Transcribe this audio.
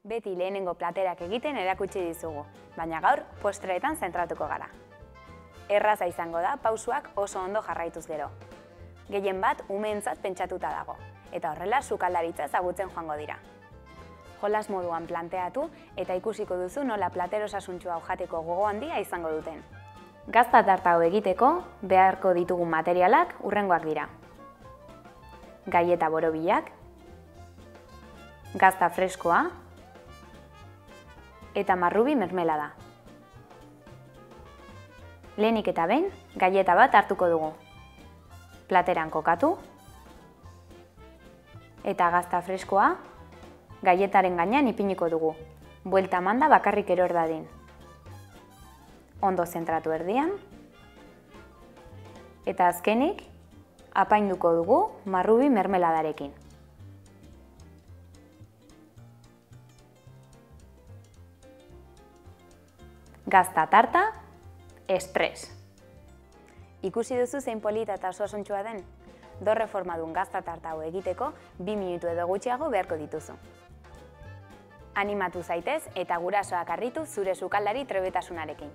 Beti lehenengo platerak egiten erakutsi dizugu, baina gaur postreetan zentratuko gara. Erraza izango da pausuak oso ondo jarraituz gero. Gehien bat umeentzat pentsatuta dago, eta horrela sukaldaritza ezagutzen joango dira. Jolas moduan planteatu eta ikusiko duzu nola plater osasuntsu hau jateko gogo handia izango duten. Gazta tarta hau egiteko beharko ditugun materialak hurrengoak dira. Galleta borobilak, gazta freskoa eta marrubi mermelada. Lehenik eta behin, galleta bat hartuko dugu. Plateran kokatu eta gazta freskoa galletaren gainean ipiniko dugu. Buelta emanda bakarrik eror dadin. Ondo zentratu erdian. Eta azkenik, apainduko dugu marrubi mermeladarekin. Gazta tarta, express. Ikusi duzu zein polita eta osasuntxua den? Dorre formadun gazta tarta hau egiteko 2 minutu edo gutxiago beharko dituzu. Animatu zaitez eta gurasoak harritu zure sukaldari trebetasunarekin.